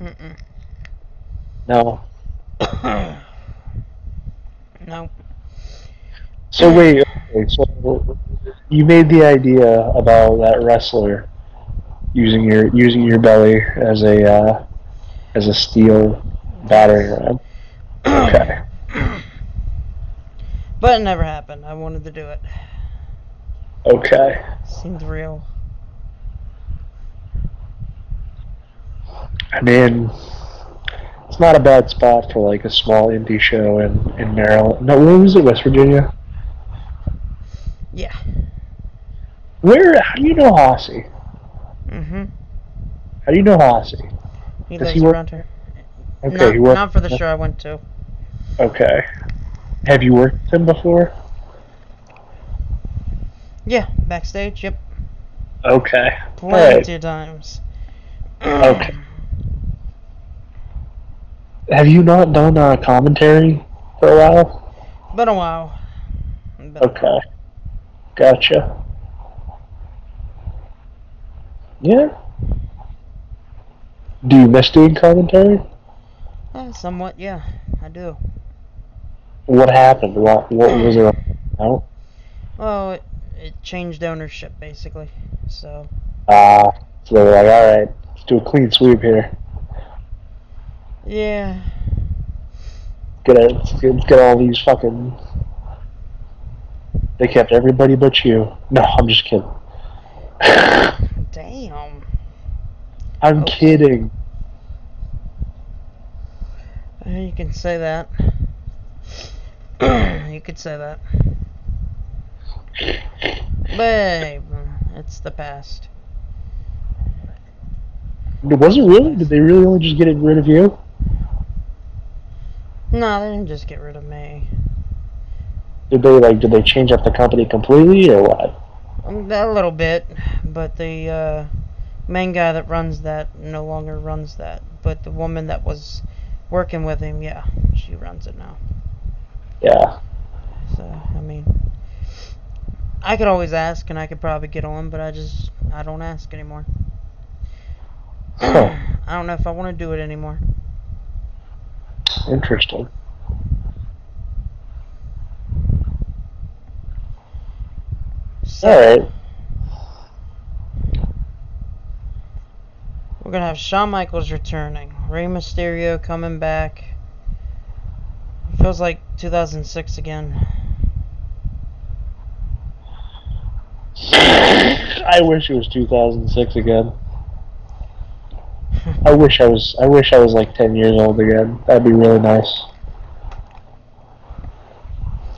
Speaker 2: Mm-mm.
Speaker 3: No.
Speaker 2: Nope.
Speaker 3: So wait, okay, so you made the idea about that wrestler using your belly as a steel battering ram. Okay.
Speaker 2: But it never happened. I wanted to do it.
Speaker 3: Okay.
Speaker 2: Seemed real.
Speaker 3: I mean, it's not a bad spot for like a small indie show in Maryland. No, where was it? West Virginia?
Speaker 2: Yeah.
Speaker 3: Where? How do you know Hossie?
Speaker 2: Mm-hmm.
Speaker 3: How do you know Hossie?
Speaker 2: He
Speaker 3: Does
Speaker 2: lives
Speaker 3: he work?
Speaker 2: around here.
Speaker 3: Okay,
Speaker 2: Not for the show I went to.
Speaker 3: Okay. Have you worked with him before?
Speaker 2: Yeah, backstage, yep.
Speaker 3: Okay.
Speaker 2: Plenty of times.
Speaker 3: Okay. Have you not done commentary for a while?
Speaker 2: Been a while.
Speaker 3: Okay. Gotcha. Yeah. Do you miss doing commentary?
Speaker 2: Somewhat, yeah. I do.
Speaker 3: What happened? What was it about?
Speaker 2: Well, it changed ownership, basically. So.
Speaker 3: So they were like, alright, let's do a clean sweep here.
Speaker 2: Yeah.
Speaker 3: Let's get all these fucking... They kept everybody but you. No, I'm just kidding.
Speaker 2: Damn.
Speaker 3: I'm kidding.
Speaker 2: You can say that. You could say that. Babe, it's the past.
Speaker 3: Was it really? Did they really only just get rid of you?
Speaker 2: No, they didn't just get rid of me.
Speaker 3: Did they change up the company completely or what?
Speaker 2: A little bit, but the main guy that runs that no longer runs that. But the woman that was working with him, yeah, she runs it now.
Speaker 3: Yeah.
Speaker 2: So, I mean, I could always ask and I could probably get on, but I don't ask anymore.
Speaker 3: Huh.
Speaker 2: I don't know if I want to do it anymore.
Speaker 3: Interesting.
Speaker 2: So,
Speaker 3: Alright.
Speaker 2: we're going to have Shawn Michaels returning. Rey Mysterio coming back. It feels like 2006 again.
Speaker 3: I wish it was 2006 again. I wish I was like 10 years old again. That'd be really nice.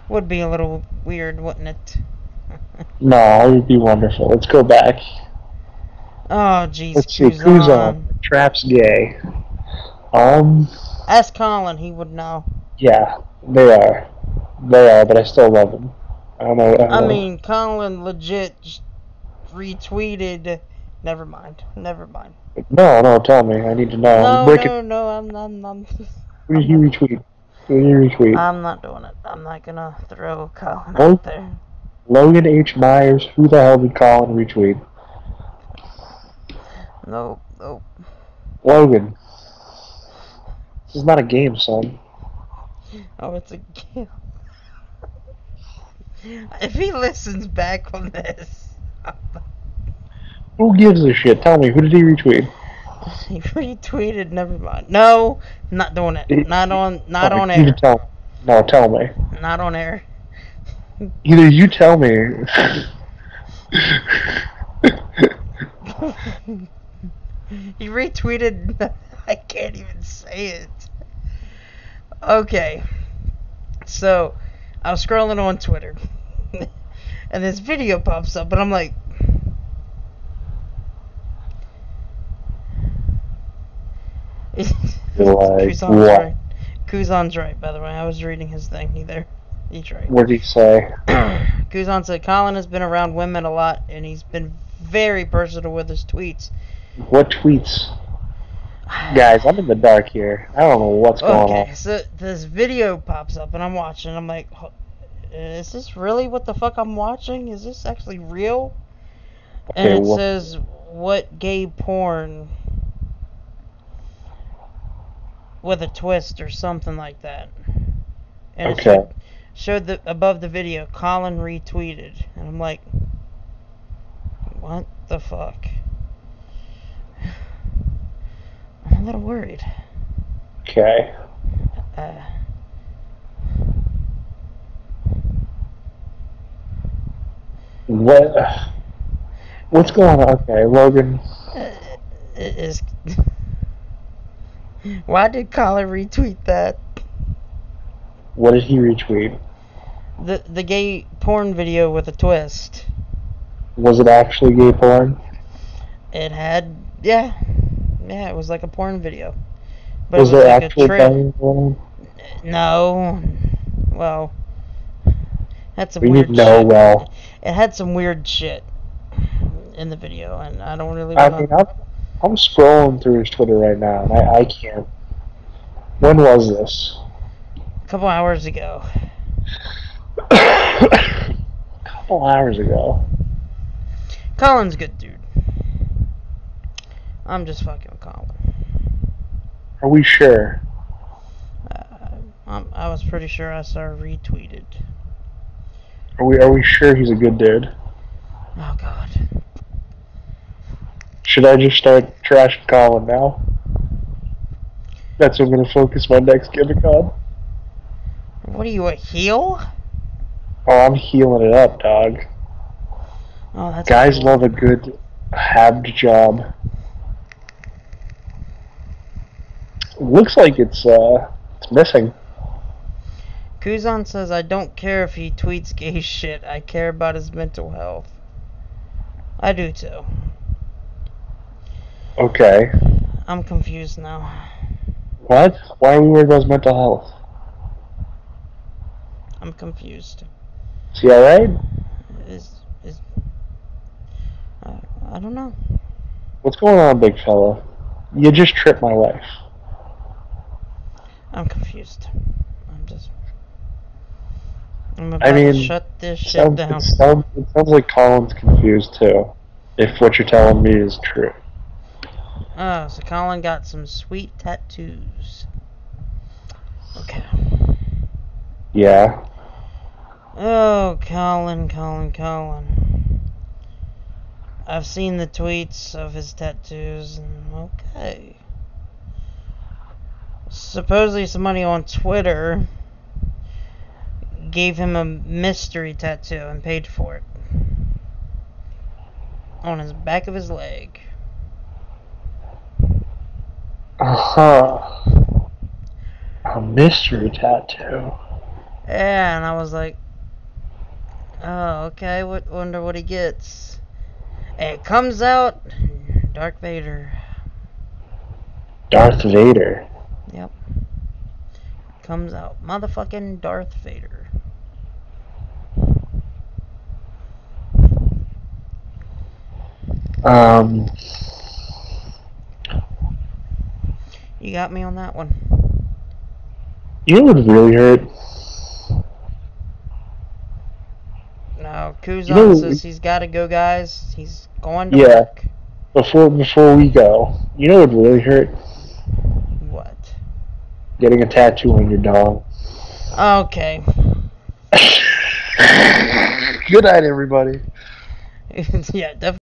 Speaker 2: Would be a little weird, wouldn't it?
Speaker 3: No, it would be wonderful. Let's go back.
Speaker 2: Oh, jeez,
Speaker 3: Let's see, Kuzan. Trap's gay.
Speaker 2: Ask Colin, he would know.
Speaker 3: Yeah, they are. They are, but I still love them. I don't know.
Speaker 2: I mean, Colin legit retweeted. Never mind. Never mind.
Speaker 3: No, tell me. I need to know.
Speaker 2: No, I'm
Speaker 3: Who did he retweet? Who did he retweet?
Speaker 2: I'm not doing it. I'm not gonna throw Colin out there.
Speaker 3: Logan H. Myers. Who the hell did Colin retweet?
Speaker 2: Nope.
Speaker 3: Logan. This is not a game, son.
Speaker 2: Oh, it's a game. If he listens back on this,
Speaker 3: Who gives a shit? Tell me, who did he retweet?
Speaker 2: he retweeted. Never mind. No, I'm not doing it. Not on
Speaker 3: You need to
Speaker 2: air.
Speaker 3: tell me.
Speaker 2: Not on air.
Speaker 3: Either you tell me.
Speaker 2: He retweeted. I can't even say it. Okay. So, I was scrolling on Twitter. And this video pops up, and I'm like, Kuzan's right, by the way. I was reading his thing. He's right.
Speaker 3: What did he say?
Speaker 2: Kuzan said Colin has been around women a lot, and he's been very personal with his tweets.
Speaker 3: What tweets? Guys, I'm in the dark here. I don't know what's going on.
Speaker 2: Okay, so this video pops up, and I'm watching. I'm like, is this really what the fuck I'm watching? Is this actually real? And it says, what gay porn with a twist or something like that. And it showed above the video, Colin retweeted. And I'm like, what the fuck? I'm a little worried.
Speaker 3: Okay. What's going on? Okay, Logan.
Speaker 2: Why did Colin retweet that?
Speaker 3: What did he retweet?
Speaker 2: The gay porn video with a twist.
Speaker 3: Was it actually gay porn?
Speaker 2: It had, yeah, it was like a porn video. But
Speaker 3: Was
Speaker 2: it was
Speaker 3: there
Speaker 2: like
Speaker 3: actually banging porn?
Speaker 2: No. Well, had some
Speaker 3: we
Speaker 2: weird
Speaker 3: need to know
Speaker 2: shit.
Speaker 3: well.
Speaker 2: It had some weird shit in the video, and I don't really
Speaker 3: I mean, I'm scrolling through his Twitter right now, and I can't. When was this?
Speaker 2: A couple hours ago.
Speaker 3: A couple hours ago.
Speaker 2: Colin's a good dude. I'm just fucking with Colin.
Speaker 3: Are we sure?
Speaker 2: I was pretty sure I saw retweeted.
Speaker 3: Are we sure he's a good dude?
Speaker 2: Oh God.
Speaker 3: Should I just start trashing Colin now? That's what I'm gonna focus my next gimmick on.
Speaker 2: What are you, a heel?
Speaker 3: Oh, I'm healing it up, dog.
Speaker 2: Oh, that's
Speaker 3: Guys
Speaker 2: cool.
Speaker 3: love a good halved job. Looks like it's missing.
Speaker 2: Kuzan says, I don't care if he tweets gay shit. I care about his mental health. I do too.
Speaker 3: Okay.
Speaker 2: I'm confused now.
Speaker 3: What? Why are we worried about his mental health?
Speaker 2: I'm confused.
Speaker 3: Is he alright?
Speaker 2: I don't know.
Speaker 3: What's going on, big fella? You just tripped my wife.
Speaker 2: I'm confused. I'm about to shut this shit down.
Speaker 3: It sounds like Colin's confused too, if what you're telling me is true.
Speaker 2: Oh, so Colin got some sweet tattoos. Okay.
Speaker 3: Yeah.
Speaker 2: Oh, Colin. I've seen the tweets of his tattoos, and okay. Supposedly somebody on Twitter gave him a mystery tattoo and paid for it. On his back of his leg.
Speaker 3: Uh-huh. A mystery tattoo.
Speaker 2: Yeah, and I was like, oh, okay, wonder what he gets. And it comes out Darth Vader.
Speaker 3: Darth Vader.
Speaker 2: Yep. Comes out. Motherfucking Darth Vader. You got me on that one.
Speaker 3: You know what would really hurt?
Speaker 2: No, Kuzan says he's got to go, guys. He's going to work.
Speaker 3: Before we go, you know what would really hurt?
Speaker 2: What?
Speaker 3: Getting a tattoo on your dog.
Speaker 2: Okay.
Speaker 3: Good night, everybody.
Speaker 2: Yeah, definitely.